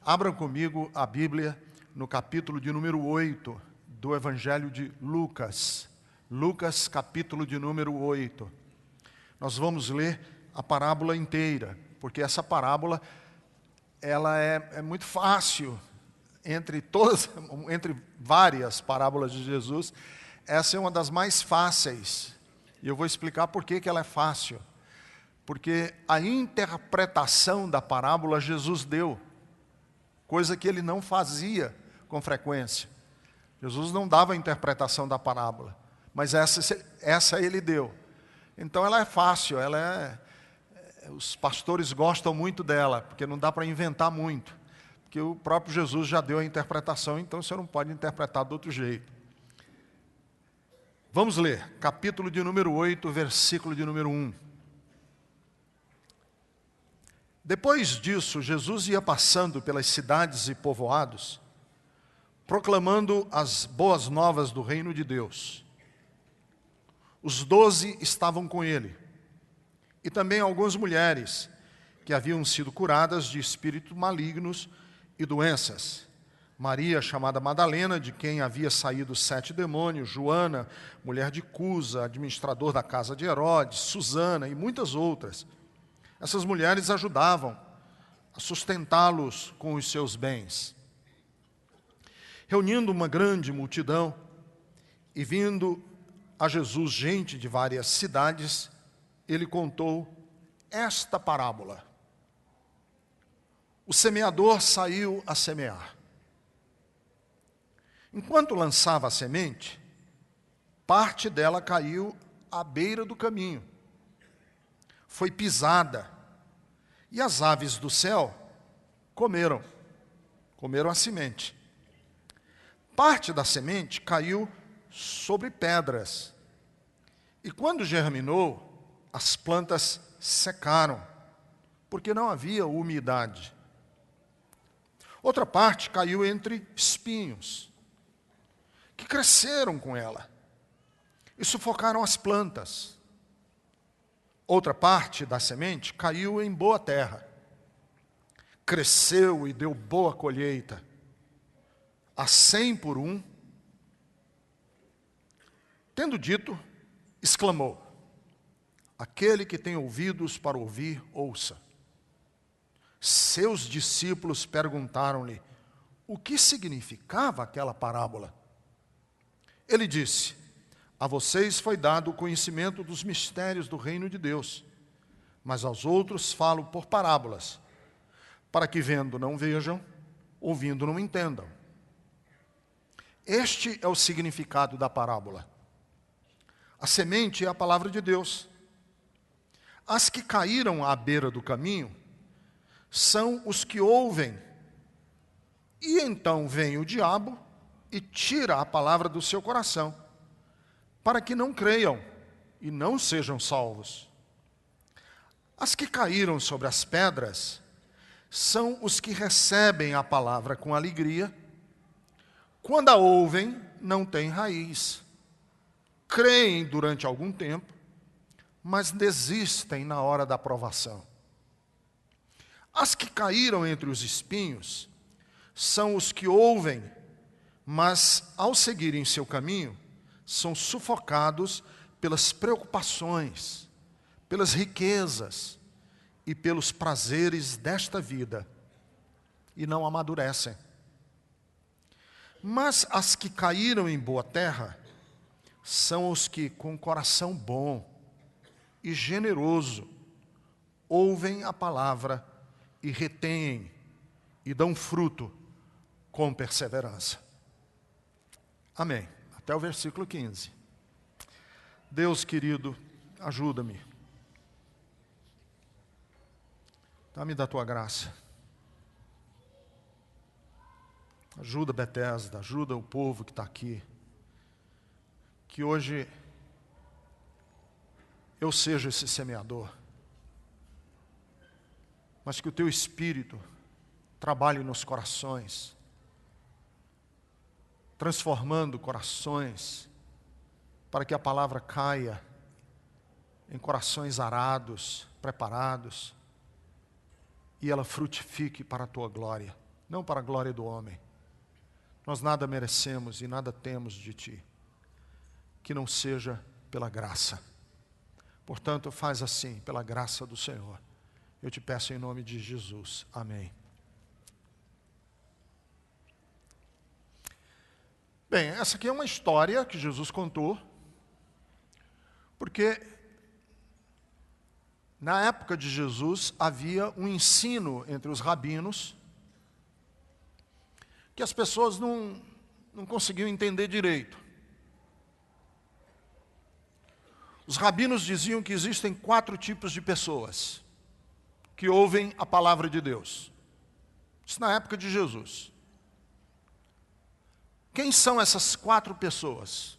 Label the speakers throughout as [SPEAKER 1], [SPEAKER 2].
[SPEAKER 1] Abra comigo a Bíblia no capítulo de número 8 do Evangelho de Lucas. Lucas, capítulo de número 8. Nós vamos ler a parábola inteira, porque essa parábola ela é muito fácil. Entre várias parábolas de Jesus, essa é uma das mais fáceis. E eu vou explicar por que ela é fácil. Porque a interpretação da parábola Jesus deu, coisa que ele não fazia com frequência. Jesus não dava a interpretação da parábola, mas essa ele deu. Então ela é fácil, os pastores gostam muito dela, porque não dá para inventar muito. Porque o próprio Jesus já deu a interpretação, então você não pode interpretar de outro jeito. Vamos ler, capítulo de número 8, versículo de número 1. Depois disso, Jesus ia passando pelas cidades e povoados, proclamando as boas novas do reino de Deus. Os 12 estavam com ele, e também algumas mulheres que haviam sido curadas de espíritos malignos e doenças. Maria, chamada Madalena, de quem havia saído 7 demônios, Joana, mulher de Cusa, administrador da casa de Herodes, Susana e muitas outras. Essas mulheres ajudavam a sustentá-los com os seus bens. Reunindo uma grande multidão e vindo a Jesus gente de várias cidades, ele contou esta parábola. O semeador saiu a semear. Enquanto lançava a semente, parte dela caiu à beira do caminho. Foi pisada, e as aves do céu comeram a semente. Parte da semente caiu sobre pedras, e quando germinou, as plantas secaram, porque não havia umidade. Outra parte caiu entre espinhos, que cresceram com ela e sufocaram as plantas. Outra parte da semente caiu em boa terra, cresceu e deu boa colheita, a 100 por 1. Tendo dito, exclamou: aquele que tem ouvidos para ouvir, ouça. Seus discípulos perguntaram-lhe o que significava aquela parábola. Ele disse: a vocês foi dado o conhecimento dos mistérios do reino de Deus, mas aos outros falo por parábolas, para que vendo não vejam, ouvindo não entendam. Este é o significado da parábola. A semente é a palavra de Deus. As que caíram à beira do caminho são os que ouvem, e então vem o diabo e tira a palavra do seu coração, para que não creiam e não sejam salvos. As que caíram sobre as pedras são os que recebem a palavra com alegria. Quando a ouvem, não têm raiz. Creem durante algum tempo, mas desistem na hora da provação. As que caíram entre os espinhos são os que ouvem, mas ao seguirem seu caminho, são sufocados pelas preocupações, pelas riquezas e pelos prazeres desta vida, e não amadurecem. Mas as que caíram em boa terra são os que, com coração bom e generoso, ouvem a palavra e retêm e dão fruto com perseverança. Amém. Até o versículo 15. Deus querido, ajuda-me. Dá-me da tua graça. Ajuda Bethesda, ajuda o povo que está aqui. Que hoje eu seja esse semeador. Mas que o teu Espírito trabalhe nos corações, transformando corações, para que a palavra caia em corações arados, preparados, e ela frutifique para a tua glória. não para a glória do homem. Nós nada merecemos e nada temos de ti, que não seja pela graça. Portanto, faz assim, pela graça do Senhor. Eu te peço em nome de Jesus. Amém. Bem, essa aqui é uma história que Jesus contou, porque na época de Jesus havia um ensino entre os rabinos que as pessoas não conseguiam entender direito. Os rabinos diziam que existem 4 tipos de pessoas que ouvem a palavra de Deus. Isso na época de Jesus. Quem são essas 4 pessoas?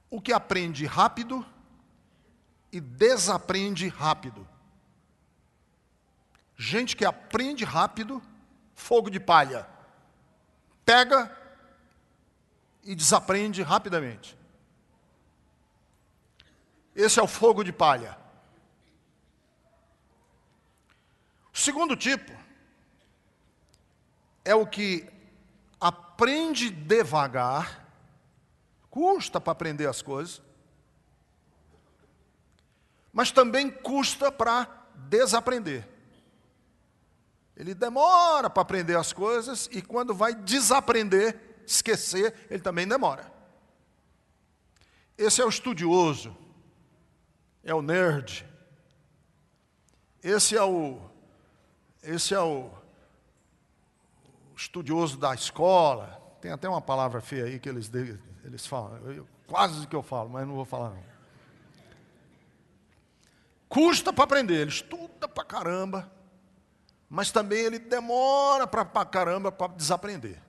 [SPEAKER 1] O que aprende rápido e desaprende rápido. Gente que aprende rápido, fogo de palha. Pega e desaprende rapidamente. Esse é o fogo de palha. O segundo tipo é o que aprende devagar, custa para aprender as coisas, mas também custa para desaprender. Ele demora para aprender as coisas e quando vai desaprender, esquecer, ele também demora. Esse é o estudioso, é o nerd. Esse é o estudioso da escola. Tem até uma palavra feia aí que eles falam. Quase que eu falo, mas não vou falar não. Custa para aprender, ele estuda para caramba, mas também ele demora para caramba para desaprender.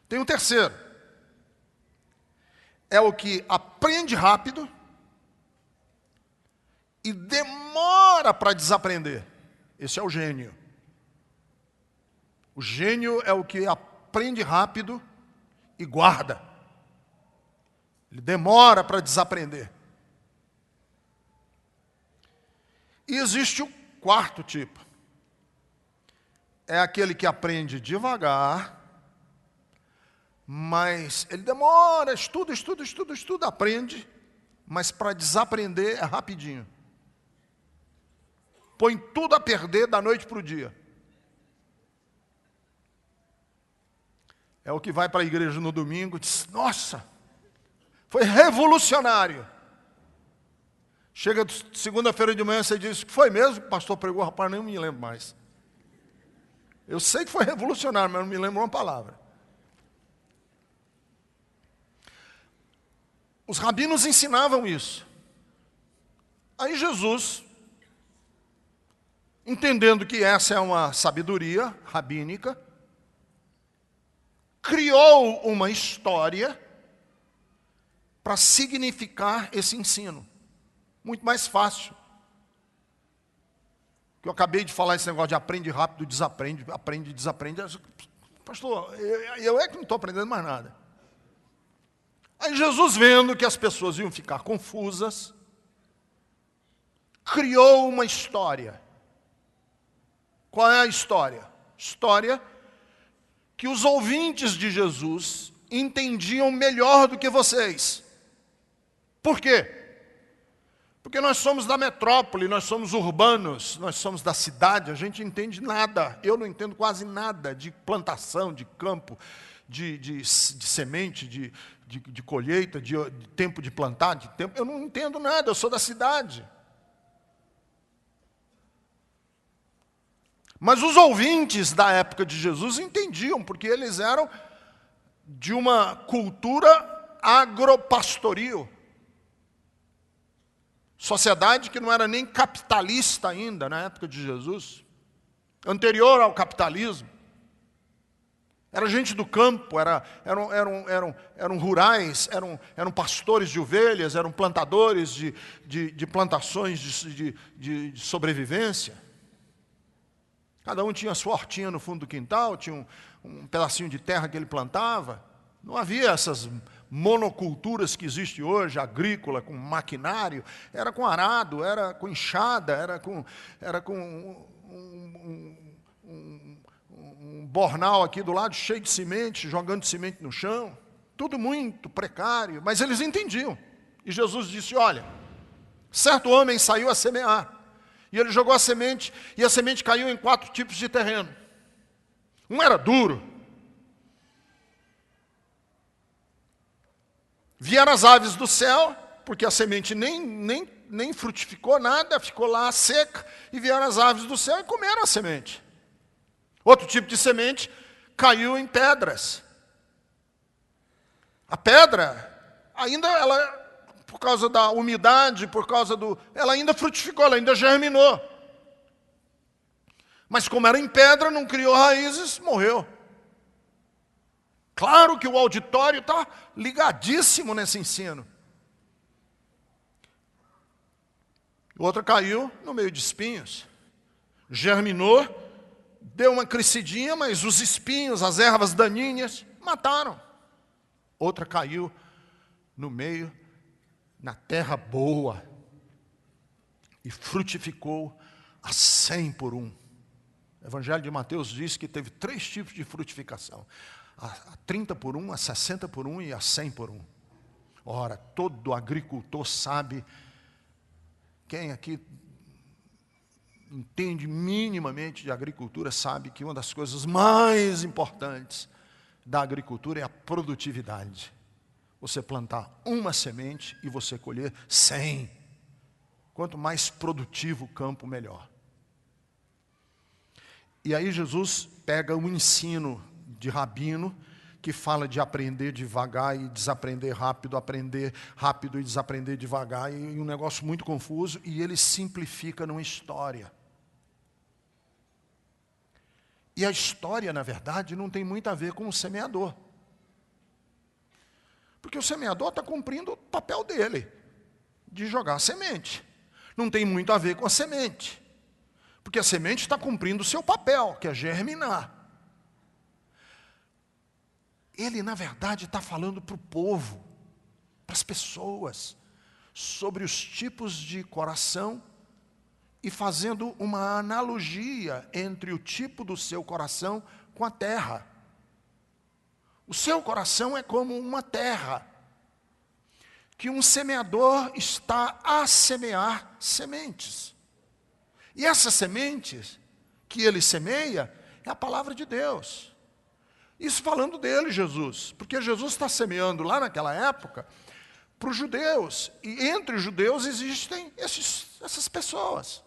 [SPEAKER 1] Tem um terceiro. É o que aprende rápido e demora para desaprender. Esse é o gênio. O gênio é o que aprende rápido e guarda. Ele demora para desaprender. E existe o quarto tipo. É aquele que aprende devagar, mas ele demora, estuda, aprende, mas para desaprender é rapidinho. Põe tudo a perder da noite para o dia. É o que vai para a igreja no domingo e diz, nossa, foi revolucionário. Chega segunda-feira de manhã, você diz, foi mesmo que o pastor pregou? Rapaz, nem me lembro mais. Eu sei que foi revolucionário, mas não me lembro uma palavra. Os rabinos ensinavam isso. Aí Jesus, entendendo que essa é uma sabedoria rabínica, criou uma história para significar esse ensino. Muito mais fácil. Que eu acabei de falar esse negócio de aprende rápido, desaprende, aprende, desaprende. Pastor, eu é que não estou aprendendo mais nada. Aí Jesus, vendo que as pessoas iam ficar confusas, criou uma história. Qual é a história? História que os ouvintes de Jesus entendiam melhor do que vocês. Por quê? Porque nós somos da metrópole, nós somos urbanos, nós somos da cidade, a gente entende nada. Eu não entendo quase nada de plantação, de campo, de semente, de colheita, de tempo de plantar, de tempo. Eu não entendo nada, eu sou da cidade. Mas os ouvintes da época de Jesus entendiam, porque eles eram de uma cultura agropastoril. Sociedade que não era nem capitalista ainda na época de Jesus, anterior ao capitalismo. Era gente do campo, eram rurais, eram pastores de ovelhas, eram plantadores de plantações de sobrevivência. Cada um tinha a sua hortinha no fundo do quintal, tinha um pedacinho de terra que ele plantava. Não havia essas monoculturas que existem hoje, agrícola, com maquinário. Era com arado, era com enxada, era com um bornal aqui do lado cheio de semente, jogando semente no chão. Tudo muito precário, mas eles entendiam. E Jesus disse, olha, certo homem saiu a semear. E ele jogou a semente, e a semente caiu em 4 tipos de terreno. Um era duro. Vieram as aves do céu, porque a semente nem frutificou nada, ficou lá seca, e vieram as aves do céu e comeram a semente. Outro tipo de semente caiu em pedras. A pedra, ainda ela, por causa da umidade, ela ainda frutificou, ela ainda germinou. Mas como era em pedra, não criou raízes, morreu. Claro que o auditório está ligadíssimo nesse ensino. Outra caiu no meio de espinhos. Germinou, deu uma crescidinha, mas os espinhos, as ervas daninhas, mataram. Outra caiu no meio, na terra boa, e frutificou a 100 por 1. O Evangelho de Mateus diz que teve 3 tipos de frutificação. A 30 por 1, a 60 por 1 e a 100 por 1. Ora, todo agricultor sabe, quem aqui entende minimamente de agricultura sabe que uma das coisas mais importantes da agricultura é a produtividade. Você plantar uma semente e você colher 100. Quanto mais produtivo o campo, melhor. E aí Jesus pega um ensino de rabino que fala de aprender devagar e desaprender rápido, aprender rápido e desaprender devagar, e um negócio muito confuso, e ele simplifica numa história. E a história, na verdade, não tem muito a ver com o semeador. Porque o semeador está cumprindo o papel dele, de jogar a semente. Não tem muito a ver com a semente. Porque a semente está cumprindo o seu papel, que é germinar. Ele, na verdade, está falando para o povo, para as pessoas, sobre os tipos de coração e fazendo uma analogia entre o tipo do seu coração com a terra. O seu coração é como uma terra, que um semeador está a semear sementes. E essas sementes que ele semeia é a palavra de Deus. Isso falando dele, Jesus, porque Jesus está semeando lá naquela época para os judeus, e entre os judeus existem essas pessoas.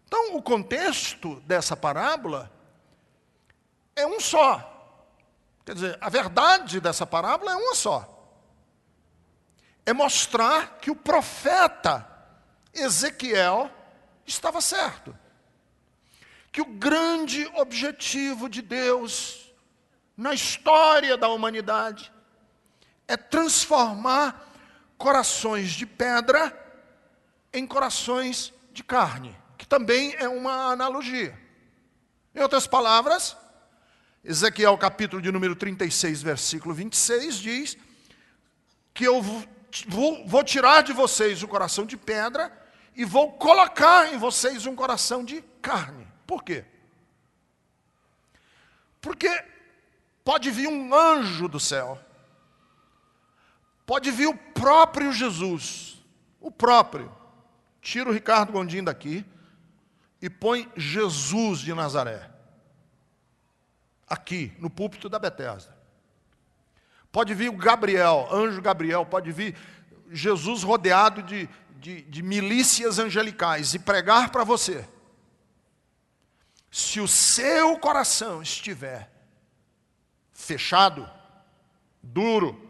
[SPEAKER 1] Então, o contexto dessa parábola é um só. Quer dizer, a verdade dessa parábola é uma só. É mostrar que o profeta Ezequiel estava certo. Que o grande objetivo de Deus na história da humanidade é transformar corações de pedra em corações de carne, que também é uma analogia. Em outras palavras, Ezequiel capítulo de número 36, versículo 26, diz que eu vou tirar de vocês o coração de pedra e vou colocar em vocês um coração de carne. Por quê? Porque pode vir um anjo do céu, pode vir o próprio Jesus, o próprio. Tira o Ricardo Gondim daqui e põe Jesus de Nazaré, aqui, no púlpito da Betesda. Pode vir o Gabriel, anjo Gabriel, pode vir Jesus rodeado de milícias angelicais e pregar para você. Se o seu coração estiver fechado, duro,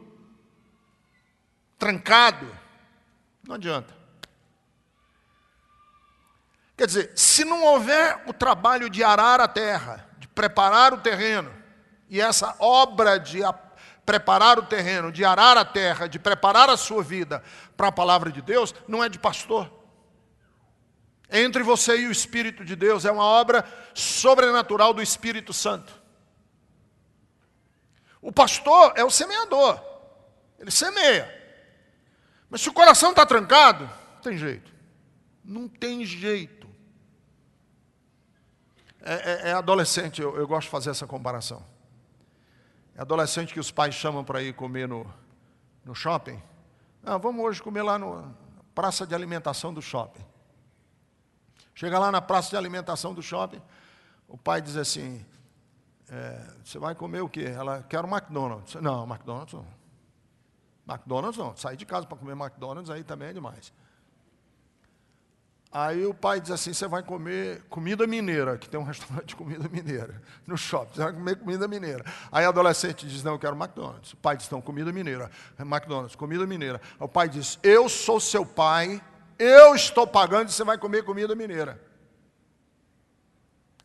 [SPEAKER 1] trancado, não adianta. Quer dizer, se não houver o trabalho de arar a terra, de preparar o terreno, e essa obra de preparar o terreno, de arar a terra, de preparar a sua vida para a palavra de Deus, não é de pastor. É entre você e o Espírito de Deus, é uma obra sobrenatural do Espírito Santo. O pastor é o semeador, ele semeia. Mas se o coração está trancado, não tem jeito. Não tem jeito. É adolescente, eu gosto de fazer essa comparação. É adolescente que os pais chamam para ir comer no shopping. Vamos hoje comer lá na praça de alimentação do shopping. Chega lá na praça de alimentação do shopping, o pai diz assim, você vai comer o quê? Ela quer um McDonald's. Não, McDonald's não. McDonald's não. Sair de casa para comer McDonald's aí também é demais. Aí o pai diz assim, você vai comer comida mineira, que tem um restaurante de comida mineira, no shopping, você vai comer comida mineira. Aí a adolescente diz, não, eu quero McDonald's. O pai diz, não, comida mineira, McDonald's, comida mineira. O pai diz, eu sou seu pai, eu estou pagando e você vai comer comida mineira.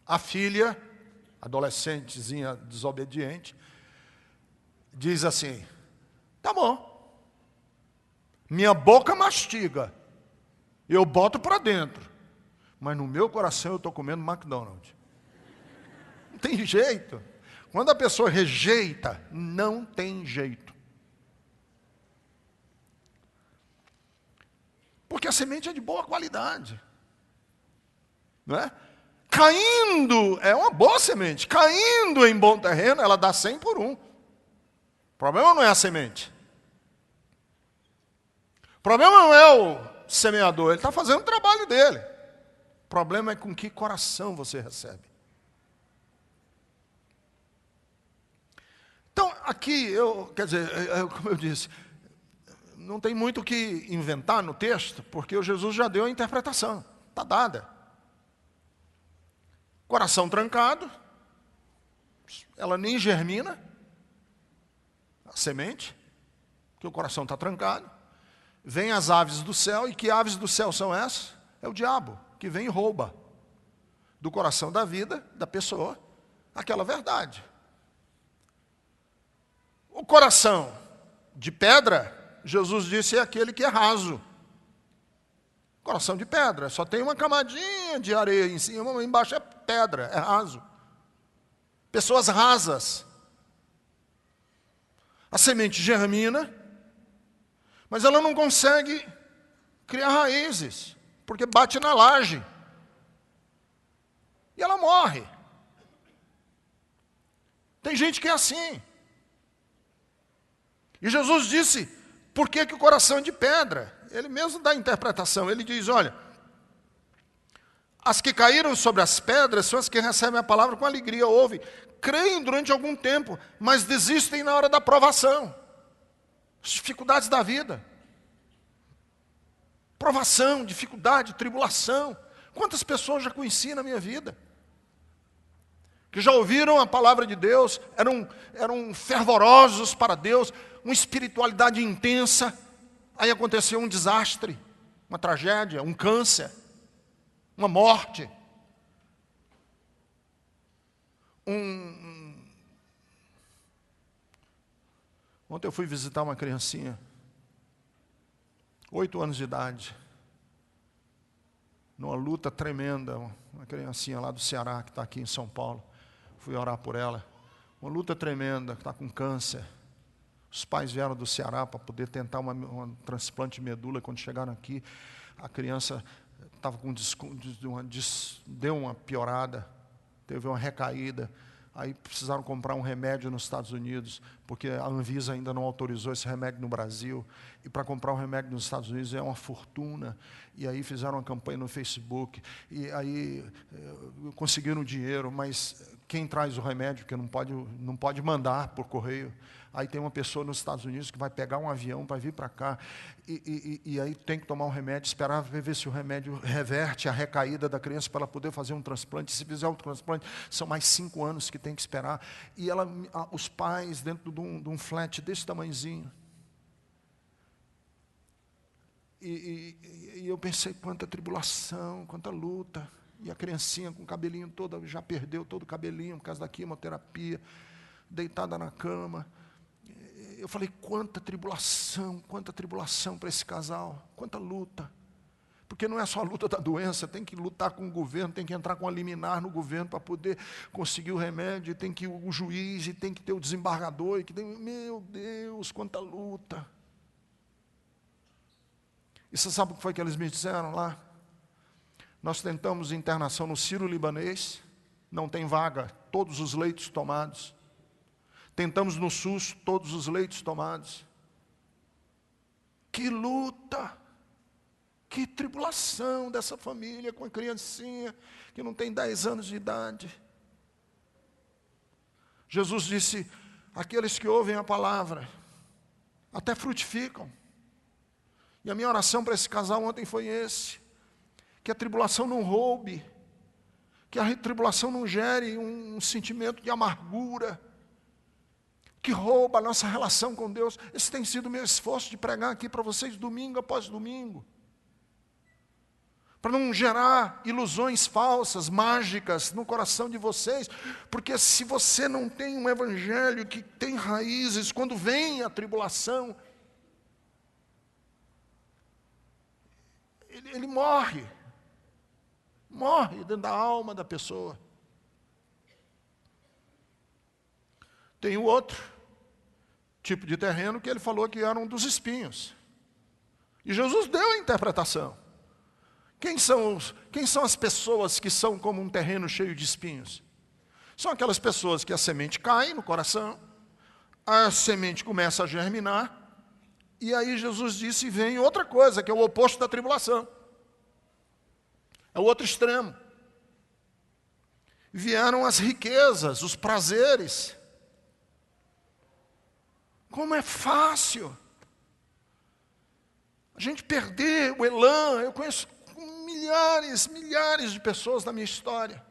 [SPEAKER 1] A filha, adolescentezinha desobediente, diz assim, tá bom, minha boca mastiga, eu boto para dentro, mas no meu coração eu estou comendo McDonald's. Não tem jeito. Quando a pessoa rejeita, não tem jeito. Porque a semente é de boa qualidade. Não é? Caindo, é uma boa semente. Caindo em bom terreno, ela dá 100 por 1. O problema não é a semente. O problema não é o semeador, ele está fazendo o trabalho dele. O problema é com que coração você recebe. Então, aqui, como eu disse, não tem muito o que inventar no texto, porque o Jesus já deu a interpretação, está dada. Coração trancado, ela nem germina, a semente, porque o coração está trancado. Vêm as aves do céu, e que aves do céu são essas? É o diabo, que vem e rouba do coração da vida, da pessoa, aquela verdade. O coração de pedra, Jesus disse, é aquele que é raso. Coração de pedra, só tem uma camadinha de areia em cima, embaixo é pedra, é raso. Pessoas rasas. A semente germina, mas ela não consegue criar raízes, porque bate na laje. E ela morre. Tem gente que é assim. E Jesus disse, por que o coração é de pedra? Ele mesmo dá a interpretação, ele diz, olha, as que caíram sobre as pedras são as que recebem a palavra com alegria, ouvem, creem durante algum tempo, mas desistem na hora da provação. As dificuldades da vida. Provação, dificuldade, tribulação. Quantas pessoas já conheci na minha vida? Que já ouviram a palavra de Deus, eram fervorosos para Deus, uma espiritualidade intensa. Aí aconteceu um desastre, uma tragédia, um câncer, uma morte. Ontem eu fui visitar uma criancinha, 8 anos de idade, numa luta tremenda, uma criancinha lá do Ceará, que está aqui em São Paulo. Fui orar por ela. Uma luta tremenda, que está com câncer. Os pais vieram do Ceará para poder tentar um transplante de medula. Quando chegaram aqui, a criança estava com deu uma piorada, teve uma recaída. Aí precisaram comprar um remédio nos Estados Unidos, porque a Anvisa ainda não autorizou esse remédio no Brasil. E para comprar um remédio nos Estados Unidos é uma fortuna. E aí fizeram uma campanha no Facebook. E aí conseguiram dinheiro, mas quem traz o remédio, porque não pode mandar por correio. Aí tem uma pessoa nos Estados Unidos que vai pegar um avião para vir para cá. E aí tem que tomar um remédio, esperar ver se o remédio reverte a recaída da criança para ela poder fazer um transplante. Se fizer um transplante, são mais 5 anos que tem que esperar. E os pais, dentro de um flat desse tamanhozinho. E eu pensei, quanta tribulação, quanta luta. E a criancinha com o cabelinho todo, já perdeu todo o cabelinho por causa da quimioterapia, deitada na cama. Eu falei, quanta tribulação para esse casal, quanta luta. Porque não é só a luta da doença, tem que lutar com o governo, tem que entrar com a liminar no governo para poder conseguir o remédio, tem que o juiz, e tem que ter o desembargador, meu Deus, quanta luta. E você sabe o que foi que eles me disseram lá? Nós tentamos internação no Sírio-Libanês, não tem vaga, todos os leitos tomados. Tentamos no SUS, todos os leitos tomados. Que luta, que tribulação dessa família com a criancinha que não tem 10 anos de idade. Jesus disse, aqueles que ouvem a palavra, até frutificam. E a minha oração para esse casal ontem foi esse, que a tribulação não roube, que a tribulação não gere um sentimento de amargura, que rouba a nossa relação com Deus. Esse tem sido o meu esforço de pregar aqui para vocês domingo após domingo. Para não gerar ilusões falsas, mágicas no coração de vocês, porque se você não tem um evangelho que tem raízes, quando vem a tribulação, ele morre dentro da alma da pessoa. Tem o outro tipo de terreno que ele falou que eram dos espinhos. E Jesus deu a interpretação. Quem são as pessoas que são como um terreno cheio de espinhos? São aquelas pessoas que a semente cai no coração, a semente começa a germinar, e aí Jesus disse, vem outra coisa, que é o oposto da tribulação. É o outro extremo. Vieram as riquezas, os prazeres. Como é fácil a gente perder o elan. Eu conheço milhares de pessoas na minha história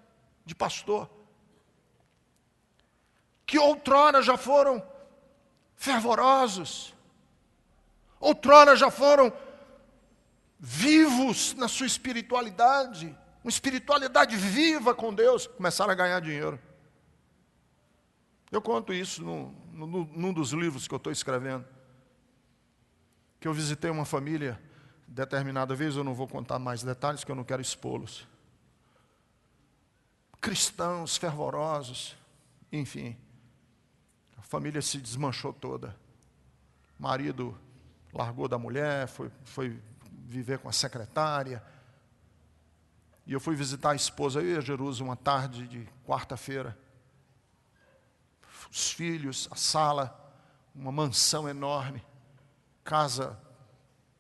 [SPEAKER 1] de pastor, que outrora já foram fervorosos, outrora já foram vivos na sua espiritualidade, uma espiritualidade viva com Deus, começaram a ganhar dinheiro. Eu conto isso num dos livros que eu estou escrevendo, que eu visitei uma família determinada vez, eu não vou contar mais detalhes, que eu não quero expô-los. Cristãos fervorosos, enfim, a família se desmanchou toda. O marido largou da mulher, foi viver com a secretária, e eu fui visitar a esposa, eu e a Jerusa, uma tarde de quarta-feira. Os filhos, a sala, uma mansão enorme, casa,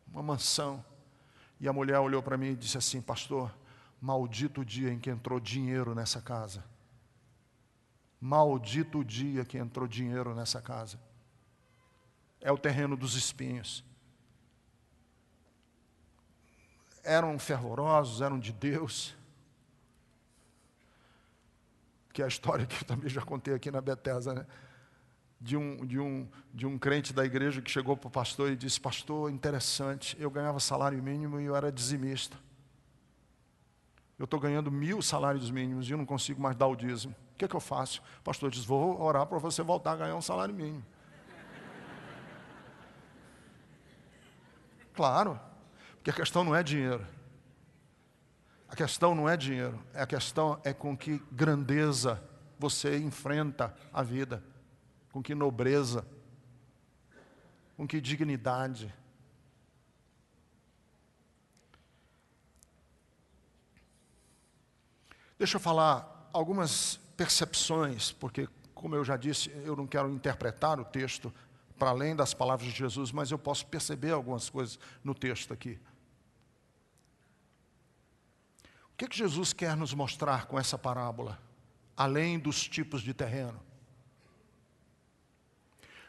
[SPEAKER 1] uma mansão. E a mulher olhou para mim e disse assim, pastor, maldito o dia em que entrou dinheiro nessa casa. Maldito o dia que entrou dinheiro nessa casa. É o terreno dos espinhos. Eram fervorosos, eram de Deus. Que é a história que eu também já contei aqui na Bethesda, né? De um crente da igreja que chegou para o pastor e disse, pastor, interessante, eu ganhava salário mínimo e eu era dizimista. Eu estou ganhando 1.000 salários mínimos e eu não consigo mais dar o dízimo. O que é que eu faço? O pastor diz, vou orar para você voltar a ganhar um salário mínimo. Claro, porque a questão não é dinheiro. A questão não é dinheiro, a questão é com que grandeza você enfrenta a vida, com que nobreza, com que dignidade. Deixa eu falar algumas percepções, porque, como eu já disse, eu não quero interpretar o texto para além das palavras de Jesus, mas eu posso perceber algumas coisas no texto aqui. O que Jesus quer nos mostrar com essa parábola, além dos tipos de terreno?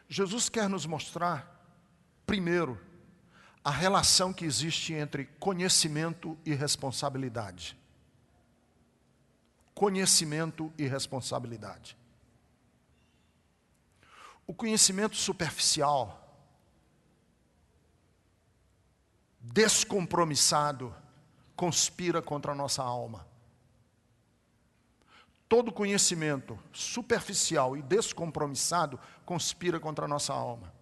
[SPEAKER 1] Jesus quer nos mostrar, primeiro, a relação que existe entre conhecimento e responsabilidade. Conhecimento e responsabilidade. O conhecimento superficial, descompromissado, conspira contra a nossa alma. Todo conhecimento superficial e descompromissado conspira contra a nossa alma.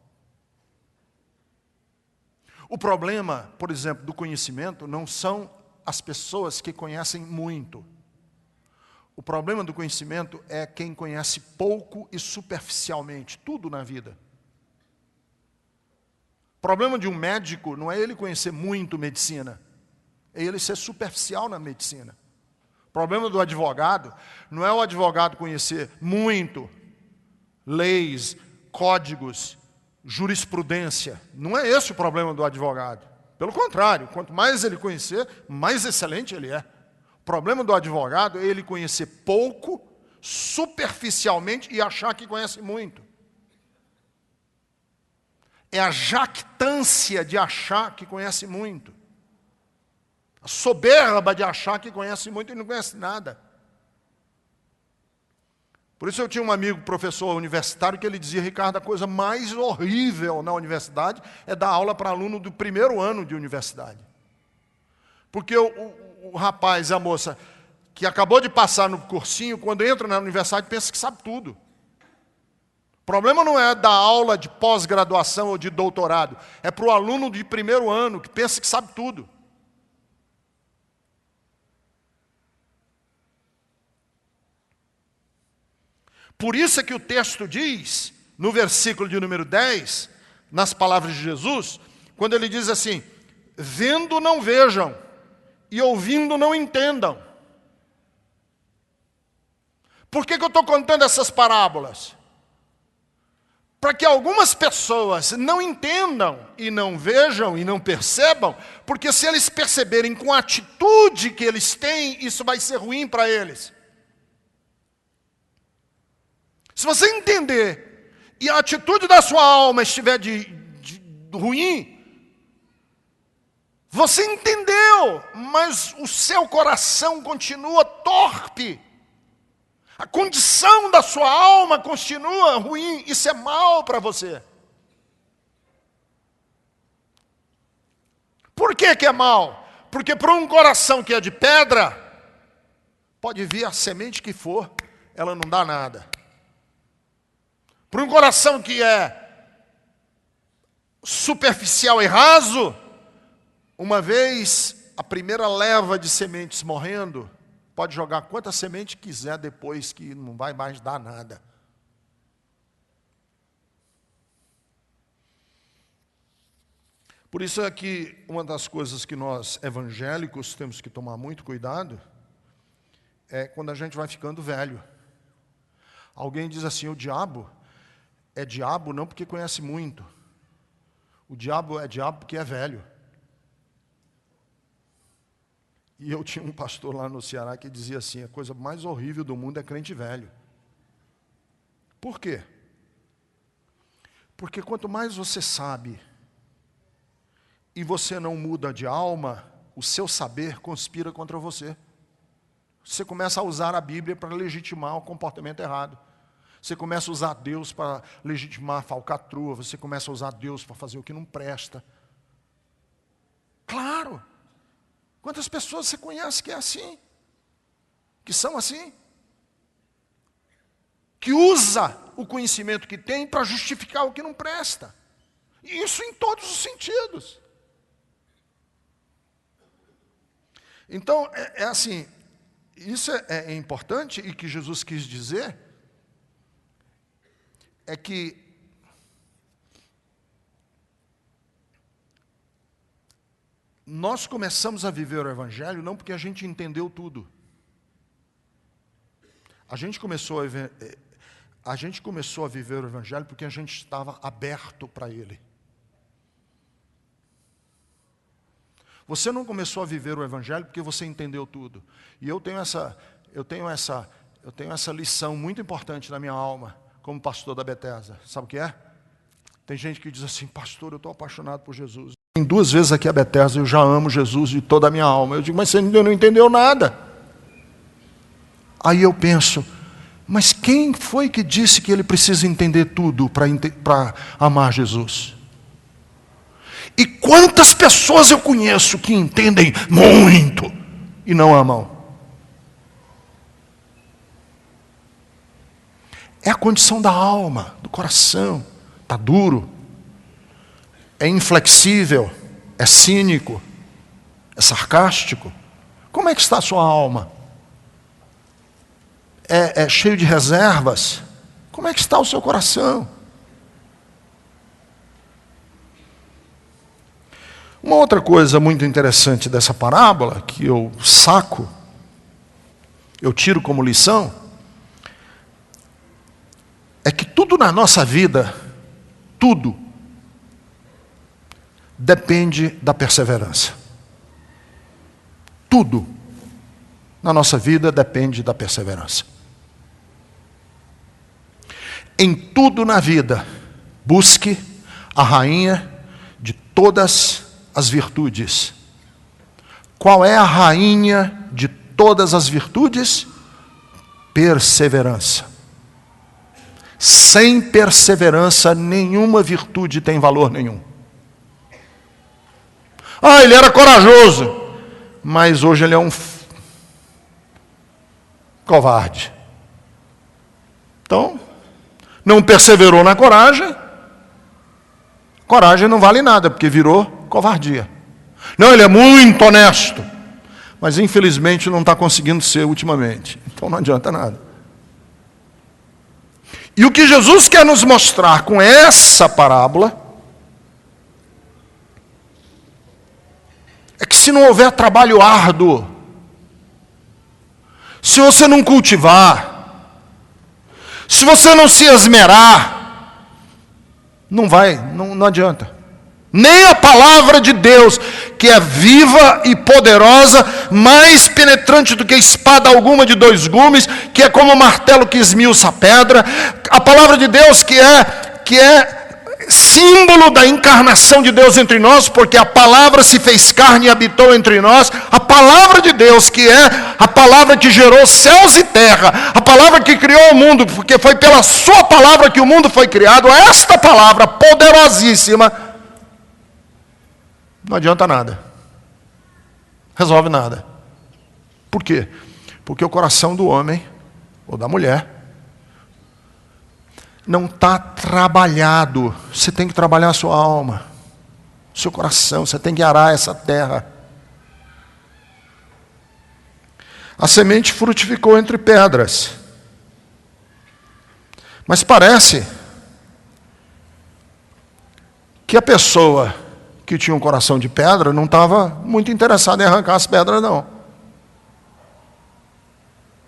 [SPEAKER 1] O problema, por exemplo, do conhecimento não são as pessoas que conhecem muito. O problema do conhecimento é quem conhece pouco e superficialmente, tudo na vida. O problema de um médico não é ele conhecer muito medicina, é ele ser superficial na medicina. O problema do advogado não é o advogado conhecer muito leis, códigos, jurisprudência. Não é esse o problema do advogado. Pelo contrário, quanto mais ele conhecer, mais excelente ele é. O problema do advogado é ele conhecer pouco, superficialmente e achar que conhece muito. É a jactância de achar que conhece muito. A soberba de achar que conhece muito e não conhece nada. Por isso eu tinha um amigo professor universitário que ele dizia: Ricardo, a coisa mais horrível na universidade é dar aula para aluno do primeiro ano de universidade. Porque o rapaz, a moça, que acabou de passar no cursinho, quando entra na universidade, pensa que sabe tudo. O problema não é dar aula de pós-graduação ou de doutorado, é para o aluno de primeiro ano, que pensa que sabe tudo. Por isso é que o texto diz, no versículo de número 10, nas palavras de Jesus, quando ele diz assim: vendo não vejam, e ouvindo não entendam. Por que eu estou contando essas parábolas? Para que algumas pessoas não entendam, e não vejam, e não percebam, porque se eles perceberem com a atitude que eles têm, isso vai ser ruim para eles. Se você entender e a atitude da sua alma estiver de ruim, você entendeu, mas o seu coração continua torpe. A condição da sua alma continua ruim. Isso é mal para você. Por que é mal? Porque para um coração que é de pedra, pode vir a semente que for, ela não dá nada. Para um coração que é superficial e raso, uma vez a primeira leva de sementes morrendo, pode jogar quanta semente quiser depois, que não vai mais dar nada. Por isso é que uma das coisas que nós evangélicos temos que tomar muito cuidado é quando a gente vai ficando velho. Alguém diz assim: o diabo é diabo não porque conhece muito. O diabo é diabo porque é velho. E eu tinha um pastor lá no Ceará que dizia assim: a coisa mais horrível do mundo é crente velho. Por quê? Porque quanto mais você sabe e você não muda de alma, o seu saber conspira contra você. Você começa a usar a Bíblia para legitimar o comportamento errado. Você começa a usar Deus para legitimar a falcatrua. Você começa a usar Deus para fazer o que não presta. Claro! Quantas pessoas você conhece que é assim? Que são assim? Que usa o conhecimento que tem para justificar o que não presta. E isso em todos os sentidos. Então, é assim, isso é importante, e que Jesus quis dizer é que nós começamos a viver o Evangelho não porque a gente entendeu tudo. A gente começou a viver o Evangelho porque a gente estava aberto para ele. Você não começou a viver o Evangelho porque você entendeu tudo. E eu tenho essa lição muito importante na minha alma, como pastor da Bethesda. Sabe o que é? Tem gente que diz assim: pastor, eu estou apaixonado por Jesus. Tem 2 vezes aqui a Bethesda, eu já amo Jesus de toda a minha alma. Eu digo: mas você ainda não entendeu nada. Aí eu penso: mas quem foi que disse que ele precisa entender tudo para amar Jesus? E quantas pessoas eu conheço que entendem muito e não amam? É a condição da alma, do coração. Está duro, é inflexível, é cínico, é sarcástico. Como é que está a sua alma? É cheio de reservas? Como é que está o seu coração? Uma outra coisa muito interessante dessa parábola, que eu saco, eu tiro como lição, é que tudo na nossa vida, tudo, depende da perseverança. Tudo na nossa vida depende da perseverança. Em tudo na vida, busque a rainha de todas as virtudes. Qual é a rainha de todas as virtudes? Perseverança. Sem perseverança, nenhuma virtude tem valor nenhum. Ah, ele era corajoso, mas hoje ele é um covarde. Então, não perseverou na coragem, coragem não vale nada, porque virou covardia. Não, ele é muito honesto, mas infelizmente não está conseguindo ser ultimamente. Então não adianta nada. E o que Jesus quer nos mostrar com essa parábola é que se não houver trabalho árduo, se você não cultivar, se você não se esmerar, não adianta. Nem a palavra de Deus, que é viva e poderosa, mais penetrante do que espada alguma de 2 gumes, que é como martelo que esmiuça a pedra, a palavra de Deus que é símbolo da encarnação de Deus entre nós, porque a palavra se fez carne e habitou entre nós, a palavra de Deus que é a palavra que gerou céus e terra, a palavra que criou o mundo, porque foi pela sua palavra que o mundo foi criado, esta palavra poderosíssima, não adianta nada. Resolve nada. Por quê? Porque o coração do homem, ou da mulher, não está trabalhado. Você tem que trabalhar a sua alma, seu coração, você tem que arar essa terra. A semente frutificou entre pedras. Mas parece que a pessoa que tinha um coração de pedra não estava muito interessado em arrancar as pedras, não.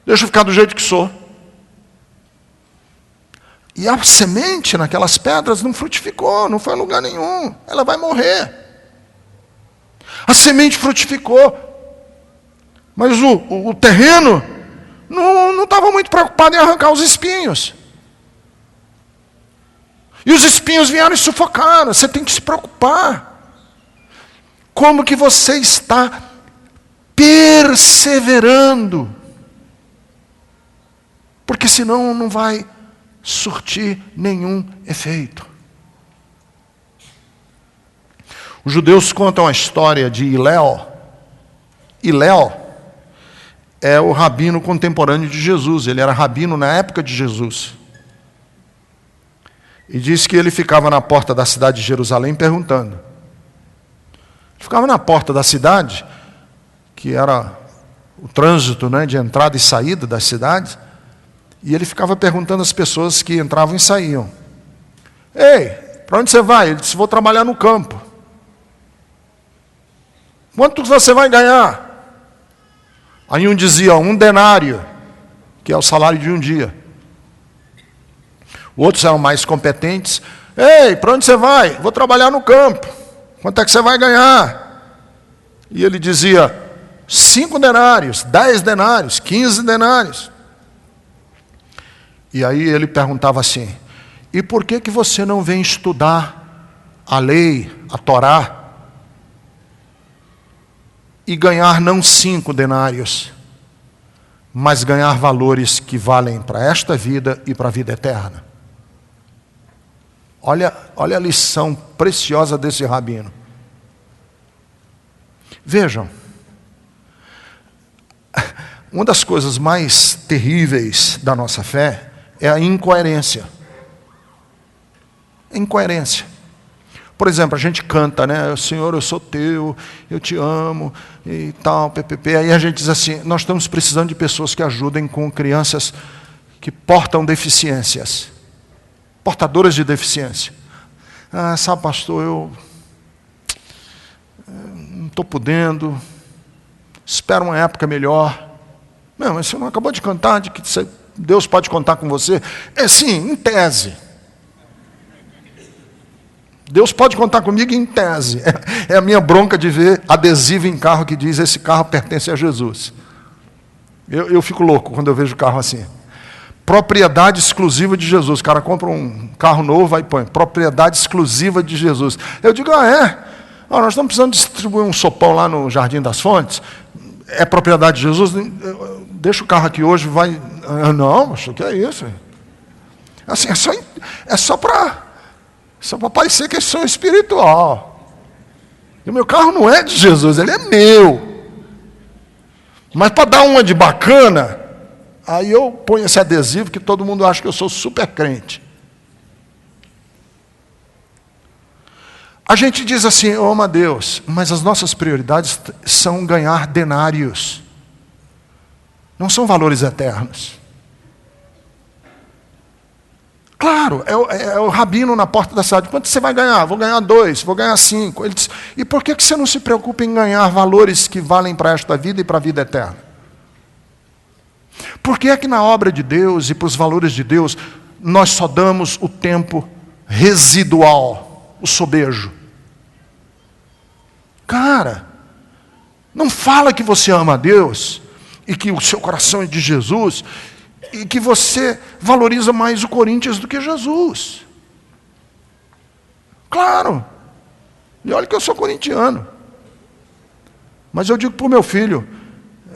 [SPEAKER 1] Deixa eu ficar do jeito que sou. E a semente naquelas pedras não frutificou, não foi a lugar nenhum. Ela vai morrer. A semente frutificou. Mas o terreno não estava muito preocupado em arrancar os espinhos. E os espinhos vieram e sufocaram. Você tem que se preocupar. Como que você está perseverando? Porque senão não vai surtir nenhum efeito. Os judeus contam a história de Hilel. Hilel é o rabino contemporâneo de Jesus. Ele era rabino na época de Jesus. E diz que ele ficava na porta da cidade de Jerusalém perguntando. Ele ficava na porta da cidade, que era o trânsito, né, de entrada e saída das cidades, e ele ficava perguntando às pessoas que entravam e saíam. Ei, para onde você vai? Ele disse, vou trabalhar no campo. Quanto você vai ganhar? Aí um dizia, 1 denário, que é o salário de um dia. Outros eram mais competentes. Ei, para onde você vai? Vou trabalhar no campo. Quanto é que você vai ganhar? E ele dizia, 5 denários, 10 denários, 15 denários. E aí ele perguntava assim, e por que você não vem estudar a lei, a Torá, e ganhar não 5 denários, mas ganhar valores que valem para esta vida e para a vida eterna? Olha a lição preciosa desse rabino. Vejam, uma das coisas mais terríveis da nossa fé é a incoerência. Incoerência. Por exemplo, a gente canta, né? Senhor, eu sou teu, eu te amo, e tal, ppp. Aí a gente diz assim, nós estamos precisando de pessoas que ajudem com crianças que portam deficiências. Portadoras de deficiência. Ah, sabe, pastor, eu não estou podendo, espero uma época melhor. Não, mas você não acabou de cantar, de que Deus pode contar com você? É sim, em tese. Deus pode contar comigo em tese. É a minha bronca de ver adesivo em carro que diz: esse carro pertence a Jesus. Eu fico louco quando eu vejo carro assim. Propriedade exclusiva de Jesus. O cara compra um carro novo, aí põe propriedade exclusiva de Jesus. Eu digo: nós estamos precisando distribuir um sopão lá no Jardim das Fontes. É propriedade de Jesus? Deixa o carro aqui hoje, vai... Não, acho que é isso. Assim, é só para parecer que é só espiritual. E o meu carro não é de Jesus, ele é meu. Mas para dar uma de bacana, aí eu ponho esse adesivo que todo mundo acha que eu sou super crente. A gente diz assim: eu amo a Deus, mas as nossas prioridades são ganhar denários. Não são valores eternos. Claro, é o rabino na porta da cidade. Quanto você vai ganhar? Vou ganhar 2, vou ganhar 5. Ele diz: e por que você não se preocupa em ganhar valores que valem para esta vida e para a vida eterna? Por que é que na obra de Deus e para os valores de Deus, nós só damos o tempo residual, o sobejo? Cara, não fala que você ama a Deus e que o seu coração é de Jesus e que você valoriza mais o Corinthians do que Jesus. Claro. E olha que eu sou corintiano. Mas eu digo para o meu filho: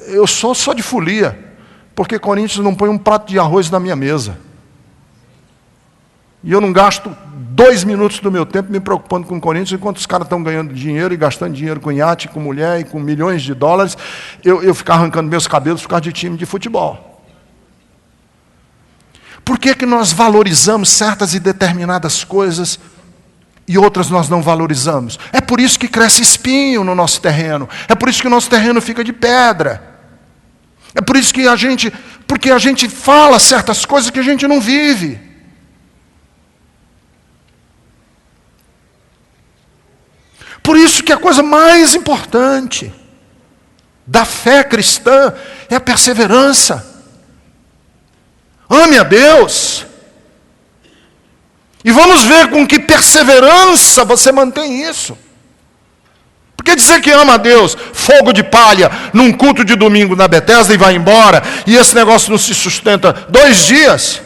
[SPEAKER 1] eu sou só de folia, porque Corinthians não põe um prato de arroz na minha mesa. E eu não gasto 2 minutos do meu tempo me preocupando com o Corinthians, enquanto os caras estão ganhando dinheiro e gastando dinheiro com iate, com mulher e com milhões de dólares, eu ficar arrancando meus cabelos por causa de time de futebol. Por que nós valorizamos certas e determinadas coisas e outras nós não valorizamos? É por isso que cresce espinho no nosso terreno. É por isso que o nosso terreno fica de pedra. É por isso que porque a gente fala certas coisas que a gente não vive. Por isso que a coisa mais importante da fé cristã é a perseverança. Ame a Deus. E vamos ver com que perseverança você mantém isso. Porque dizer que ama a Deus, fogo de palha, num culto de domingo na Bethesda e vai embora, e esse negócio não se sustenta 2 dias.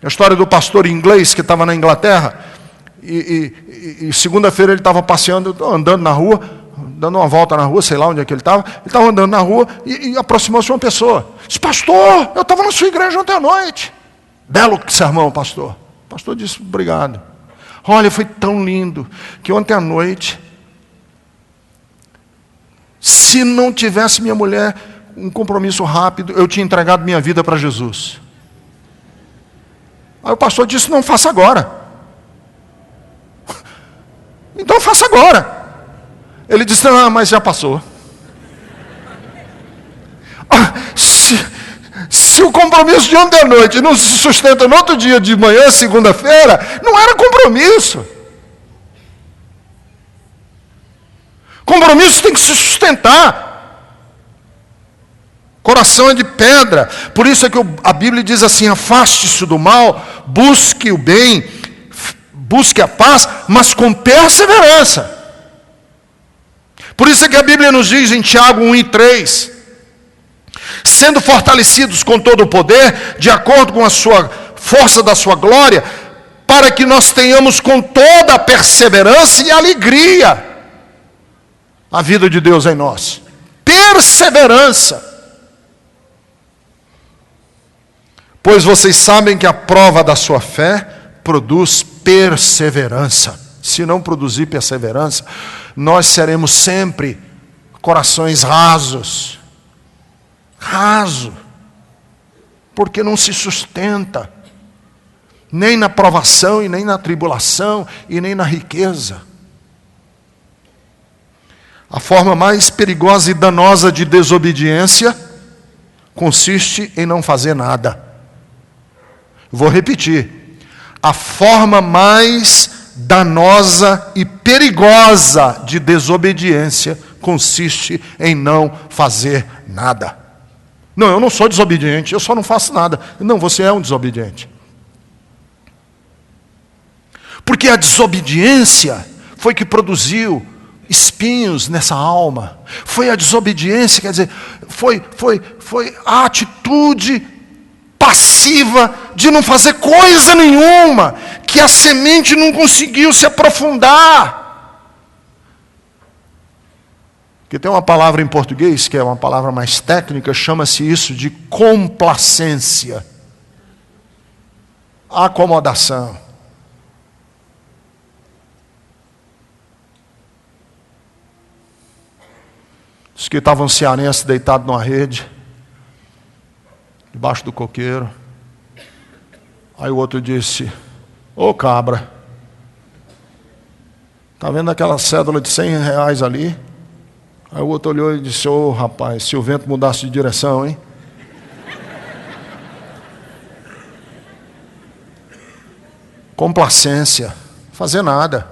[SPEAKER 1] A história do pastor inglês que estava na Inglaterra, e segunda-feira ele estava passeando, andando na rua, dando uma volta na rua, sei lá onde é que ele estava andando na rua, e aproximou-se uma pessoa. Disse: pastor, eu estava na sua igreja ontem à noite. Belo sermão, pastor. O pastor disse: obrigado. Olha, foi tão lindo, que ontem à noite, se não tivesse minha mulher um compromisso rápido, eu tinha entregado minha vida para Jesus. Aí o pastor disse: não, faça agora. Então faça agora. Ele disse: não, mas já passou. Se o compromisso de ontem à noite não se sustenta no outro dia de manhã, segunda-feira, não era compromisso. Compromisso tem que se sustentar. Coração é de pedra. Por isso é que a Bíblia diz assim: afaste-se do mal, busque o bem, busque a paz, mas com perseverança. Por isso é que a Bíblia nos diz em Tiago 1:3, sendo fortalecidos com todo o poder, de acordo com a sua força da sua glória, para que nós tenhamos com toda a perseverança e alegria a vida de Deus em nós. Perseverança. Pois vocês sabem que a prova da sua fé produz perseverança. Se não produzir perseverança, nós seremos sempre corações rasos. Raso. Porque não se sustenta. Nem na provação, e nem na tribulação, e nem na riqueza. A forma mais perigosa e danosa de desobediência consiste em não fazer nada. Vou repetir. A forma mais danosa e perigosa de desobediência consiste em não fazer nada. Não, eu não sou desobediente, eu só não faço nada. Não, você é um desobediente. Porque a desobediência foi que produziu espinhos nessa alma. Foi a desobediência, quer dizer, foi a atitude passiva de não fazer coisa nenhuma, que a semente não conseguiu se aprofundar. Que tem uma palavra em português, que é uma palavra mais técnica, chama-se isso de complacência. Acomodação. Os que estavam cearenses deitados numa rede, debaixo do coqueiro. Aí o outro disse: ô cabra, tá vendo aquela cédula de R$100 ali? Aí o outro olhou e disse: ô rapaz, se o vento mudasse de direção, hein? Complacência, fazer nada.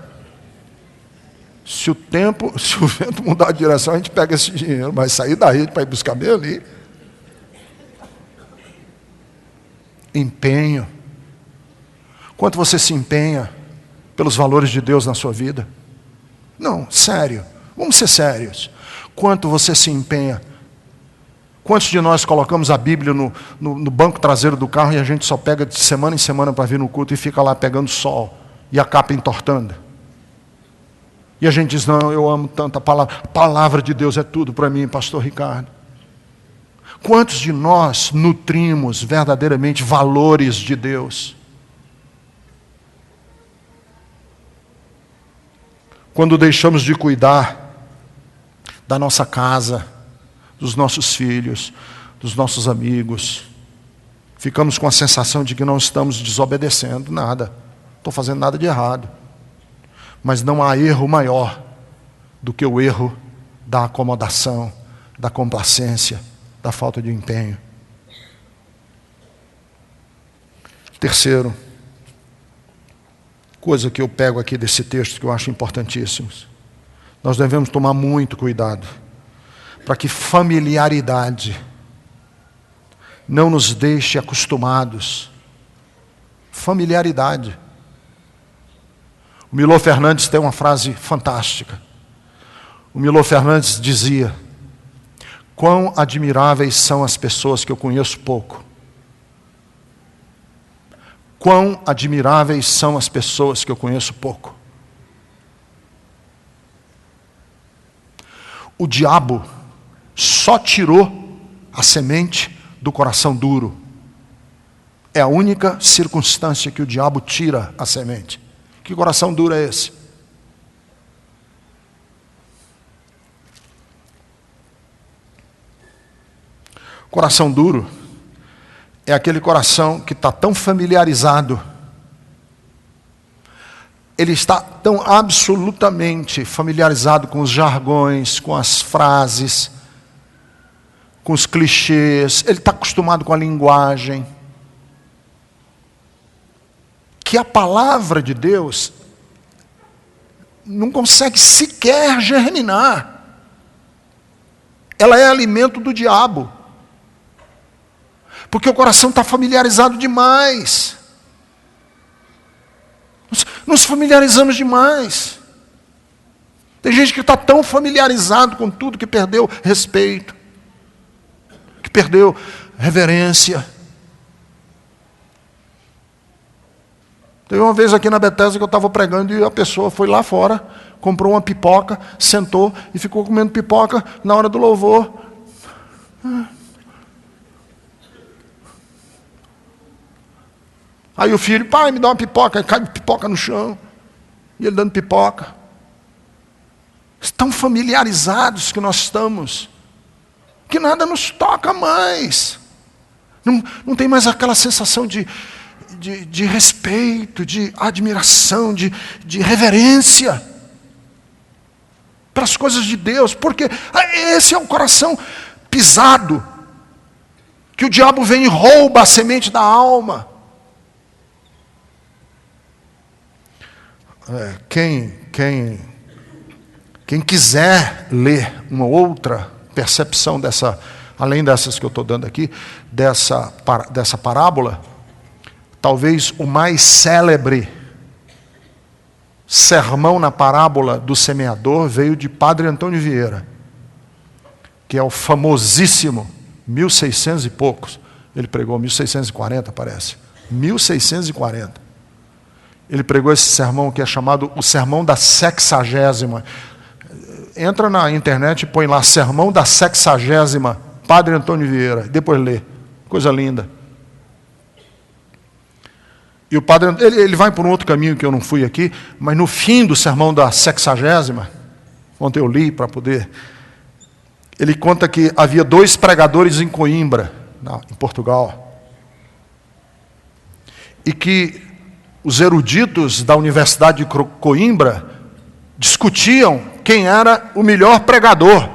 [SPEAKER 1] Se o vento mudar de direção, a gente pega esse dinheiro, mas sair da rede para ir buscar bem ali. Empenho. Quanto você se empenha pelos valores de Deus na sua vida? Não, sério. Vamos ser sérios. Quanto você se empenha? Quantos de nós colocamos a Bíblia no banco traseiro do carro e a gente só pega de semana em semana para vir no culto e fica lá pegando sol e a capa entortando? E a gente diz: não, eu amo tanto a palavra. A palavra de Deus é tudo para mim, pastor Ricardo. Quantos de nós nutrimos verdadeiramente valores de Deus? Quando deixamos de cuidar da nossa casa, dos nossos filhos, dos nossos amigos, ficamos com a sensação de que não estamos desobedecendo nada, não estou fazendo nada de errado. Mas não há erro maior do que o erro da acomodação, da complacência, da falta de empenho. Terceiro, coisa que eu pego aqui desse texto que eu acho importantíssimo. Nós devemos tomar muito cuidado para que familiaridade não nos deixe acostumados. Familiaridade. O Milor Fernandes tem uma frase fantástica. O Milor Fernandes dizia: quão admiráveis são as pessoas que eu conheço pouco. Quão admiráveis são as pessoas que eu conheço pouco. O diabo só tirou a semente do coração duro. É a única circunstância que o diabo tira a semente. Que coração duro é esse? Coração duro é aquele coração que está tão familiarizado, ele está tão absolutamente familiarizado com os jargões, com as frases, com os clichês, ele está acostumado com a linguagem, que a palavra de Deus não consegue sequer germinar. Ela é alimento do diabo. Porque o coração está familiarizado demais. Nos familiarizamos demais. Tem gente que está tão familiarizado com tudo que perdeu respeito, que perdeu reverência. Teve uma vez aqui na Bethesda que eu estava pregando e a pessoa foi lá fora, comprou uma pipoca, sentou e ficou comendo pipoca na hora do louvor. Aí o filho: pai, me dá uma pipoca. Aí cai pipoca no chão. E ele dando pipoca. Tão familiarizados que nós estamos, que nada nos toca mais. Não tem mais aquela sensação de respeito, de admiração, de reverência para as coisas de Deus, porque esse é o coração pisado, que o diabo vem e rouba a semente da alma. Quem Quem quiser ler uma outra percepção dessa, além dessas que eu estou dando aqui, dessa parábola, talvez o mais célebre sermão na parábola do semeador veio de Padre Antônio Vieira, que é o famosíssimo, 1600 e poucos, ele pregou 1640, parece, 1640. Ele pregou esse sermão que é chamado o Sermão da Sexagésima. Entra na internet e põe lá, Sermão da Sexagésima, Padre Antônio Vieira, depois lê, coisa linda. E o padre, ele vai por um outro caminho que eu não fui aqui, mas no fim do Sermão da Sexagésima, ontem eu li para poder, ele conta que havia 2 pregadores em Coimbra, em Portugal, e que os eruditos da Universidade de Coimbra discutiam quem era o melhor pregador.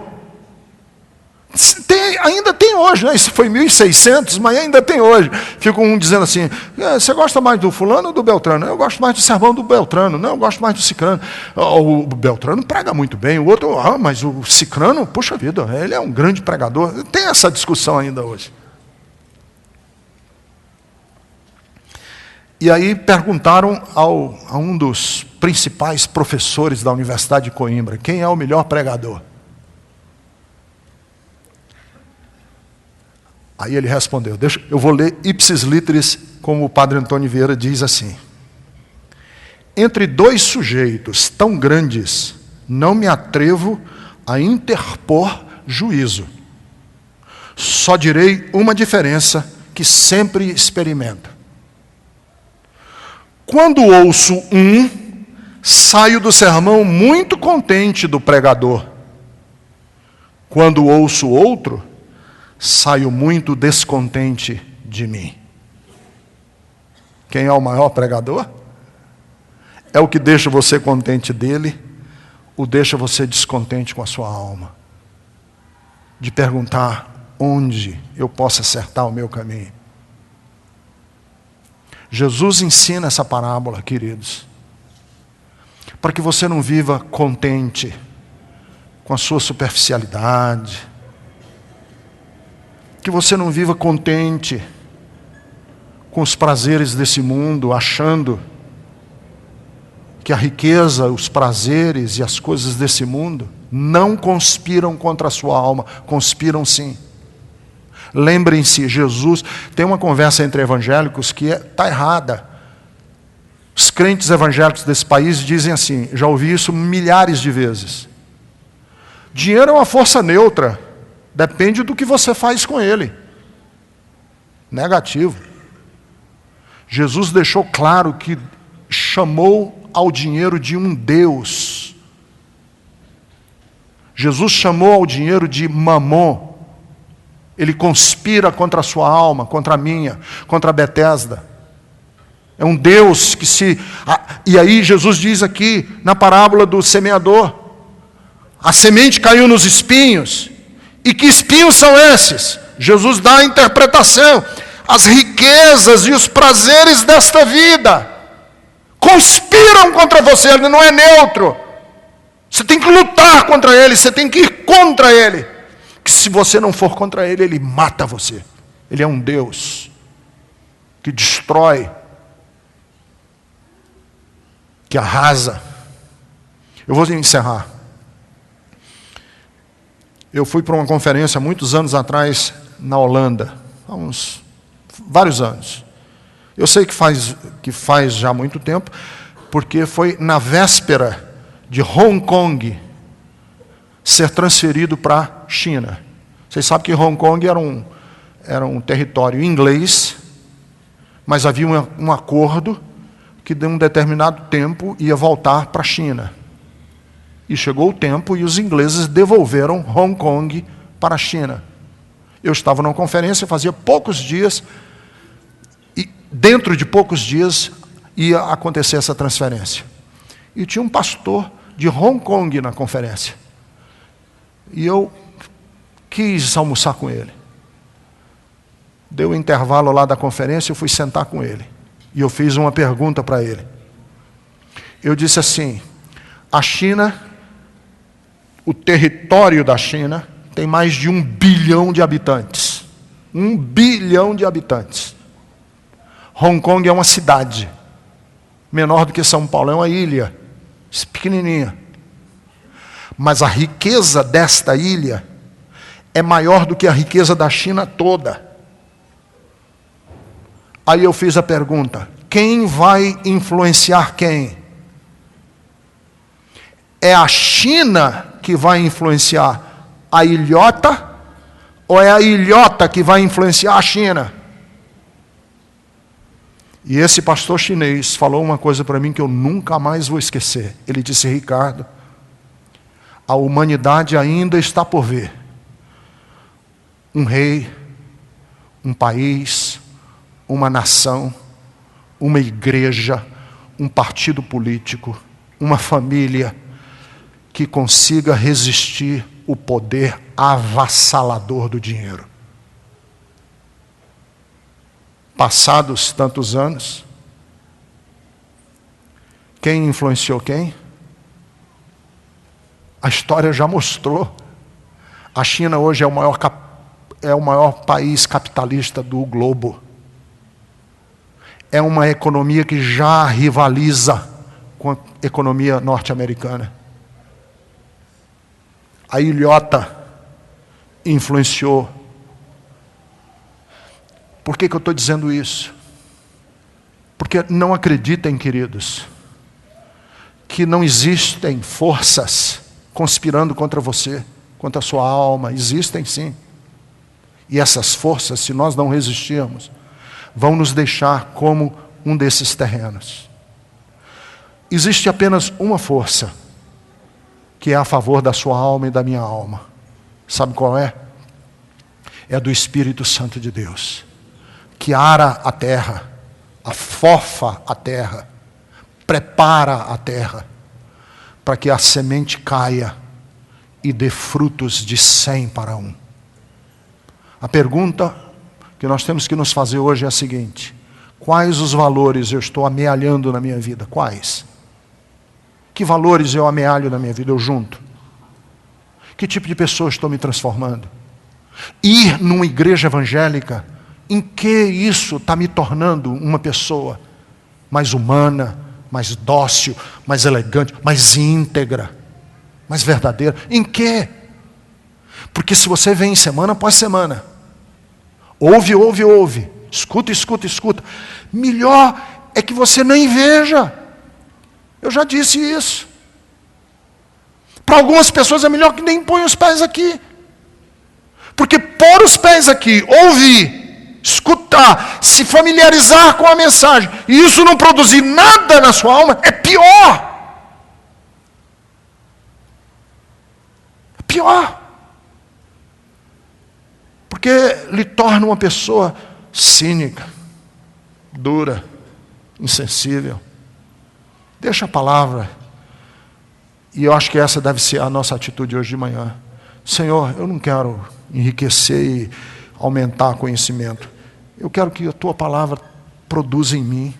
[SPEAKER 1] Ainda tem hoje, né? Isso foi 1600, mas ainda tem hoje. Fica um dizendo assim, você gosta mais do fulano ou do Beltrano? Eu gosto mais do sermão do Beltrano, não, eu gosto mais do Cicrano. O Beltrano prega muito bem, o outro, mas o Cicrano, puxa vida, ele é um grande pregador. Tem essa discussão ainda hoje. E aí perguntaram a um dos principais professores da Universidade de Coimbra, quem é o melhor pregador? Aí ele respondeu, eu vou ler ipsis literis, como o Padre Antônio Vieira diz assim. Entre 2 sujeitos tão grandes, não me atrevo a interpor juízo. Só direi uma diferença que sempre experimento. Quando ouço um, saio do sermão muito contente do pregador. Quando ouço outro, saio muito descontente de mim. Quem é o maior pregador? É o que deixa você contente dele, ou deixa você descontente com a sua alma? De perguntar onde eu posso acertar o meu caminho. Jesus ensina essa parábola, queridos, para que você não viva contente com a sua superficialidade, que você não viva contente com os prazeres desse mundo, achando que a riqueza, os prazeres e as coisas desse mundo não conspiram contra a sua alma, conspiram sim. Lembrem-se, Jesus tem uma conversa entre evangélicos que está errada. Os crentes evangélicos desse país dizem assim, já ouvi isso milhares de vezes. Dinheiro é uma força neutra, depende do que você faz com ele. Negativo. Jesus deixou claro que chamou ao dinheiro de um Deus. Jesus chamou ao dinheiro de mamon. Ele conspira contra a sua alma, contra a minha, contra a Betesda. É um Deus que se... E aí Jesus diz aqui, na parábola do semeador, a semente caiu nos espinhos. E que espinhos são esses? Jesus dá a interpretação. As riquezas e os prazeres desta vida conspiram contra você, ele não é neutro. Você tem que lutar contra ele, você tem que ir contra ele. Que se você não for contra ele, ele mata você. Ele é um Deus que destrói, que arrasa. Eu vou encerrar. Eu fui para uma conferência muitos anos atrás na Holanda, há vários anos. Eu sei que faz já muito tempo, porque foi na véspera de Hong Kong ser transferido para a China. Vocês sabem que Hong Kong era um território inglês, mas havia um acordo que de um determinado tempo ia voltar para a China. E chegou o tempo e os ingleses devolveram Hong Kong para a China. Eu estava numa conferência, fazia poucos dias, e dentro de poucos dias ia acontecer essa transferência. E tinha um pastor de Hong Kong na conferência. E eu quis almoçar com ele. Deu um intervalo lá da conferência, eu fui sentar com ele. E eu fiz uma pergunta para ele. Eu disse assim, a China O território da China tem mais de 1 bilhão de habitantes. 1 bilhão de habitantes. Hong Kong é uma cidade, menor do que São Paulo, é uma ilha, pequenininha. Mas a riqueza desta ilha é maior do que a riqueza da China toda. Aí eu fiz a pergunta: quem vai influenciar quem? É a China que vai influenciar a ilhota? Ou é a ilhota que vai influenciar a China? E esse pastor chinês falou uma coisa para mim que eu nunca mais vou esquecer. Ele disse: Ricardo, a humanidade ainda está por ver um rei, um país, uma nação, uma igreja, um partido político, uma família que consiga resistir o poder avassalador do dinheiro. Passados tantos anos, quem influenciou quem? A história já mostrou. A China hoje é o maior país capitalista do globo. É uma economia que já rivaliza com a economia norte-americana. A ilhota influenciou. Por que eu estou dizendo isso? Porque não acreditem, queridos, que não existem forças conspirando contra você, contra a sua alma. Existem sim. E essas forças, se nós não resistirmos, vão nos deixar como um desses terrenos. Existe apenas uma força que é a favor da sua alma e da minha alma. Sabe qual é? É a do Espírito Santo de Deus, que ara a terra, afofa a terra, prepara a terra, para que a semente caia e dê frutos de 100 para 1. A pergunta que nós temos que nos fazer hoje é a seguinte: quais os valores eu estou amealhando na minha vida? Quais? Que valores eu amealho na minha vida, eu junto? Que tipo de pessoa estou me transformando? Ir numa igreja evangélica, em que isso está me tornando uma pessoa mais humana, mais dócil, mais elegante, mais íntegra, mais verdadeira? Em que? Porque se você vem semana após semana, ouve, escuta, melhor é que você nem veja. Eu já disse isso. Para algumas pessoas é melhor que nem põe os pés aqui. Porque pôr os pés aqui, ouvir, escutar, se familiarizar com a mensagem, e isso não produzir nada na sua alma, é pior. É pior. Porque lhe torna uma pessoa cínica, dura, insensível. Deixa a palavra. E eu acho que essa deve ser a nossa atitude hoje de manhã. Senhor, eu não quero enriquecer e aumentar conhecimento. Eu quero que a tua palavra produza em mim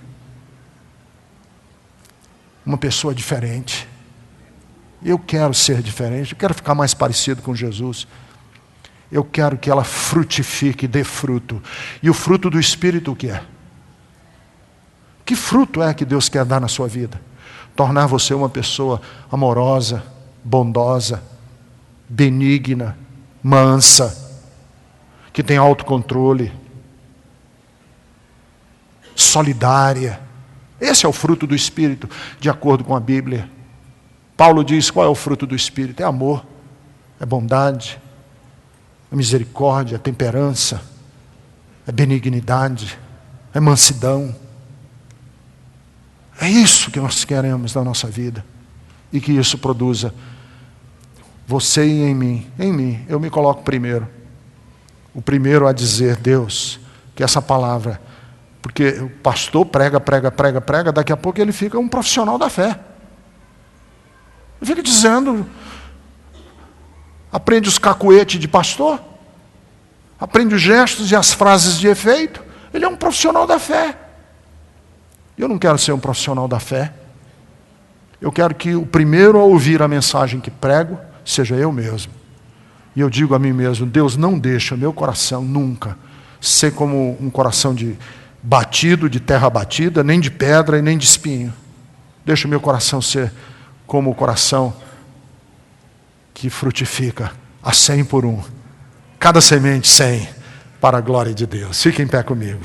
[SPEAKER 1] uma pessoa diferente. Eu quero ser diferente. Eu quero ficar mais parecido com Jesus. Eu quero que ela frutifique, dê fruto. E o fruto do Espírito o que é? Que fruto é que Deus quer dar na sua vida? Tornar você uma pessoa amorosa, bondosa, benigna, mansa, que tem autocontrole, solidária. Esse é o fruto do Espírito, de acordo com a Bíblia. Paulo diz: qual é o fruto do Espírito? É amor, é bondade, é misericórdia, é temperança, é benignidade, é mansidão. É isso que nós queremos na nossa vida. E que isso produza você e em mim. Em mim, eu me coloco primeiro. O primeiro a dizer: Deus, que essa palavra... Porque o pastor prega, daqui a pouco ele fica um profissional da fé. Ele fica dizendo... Aprende os cacuetes de pastor. Aprende os gestos e as frases de efeito. Ele é um profissional da fé. Eu não quero ser um profissional da fé. Eu quero que o primeiro a ouvir a mensagem que prego seja eu mesmo. E eu digo a mim mesmo, Deus, não deixa meu coração nunca ser como um coração batido, de terra batida, nem de pedra e nem de espinho. Deixa meu coração ser como o coração que frutifica a 100 por 1. Cada semente 100, para a glória de Deus. Fique em pé comigo.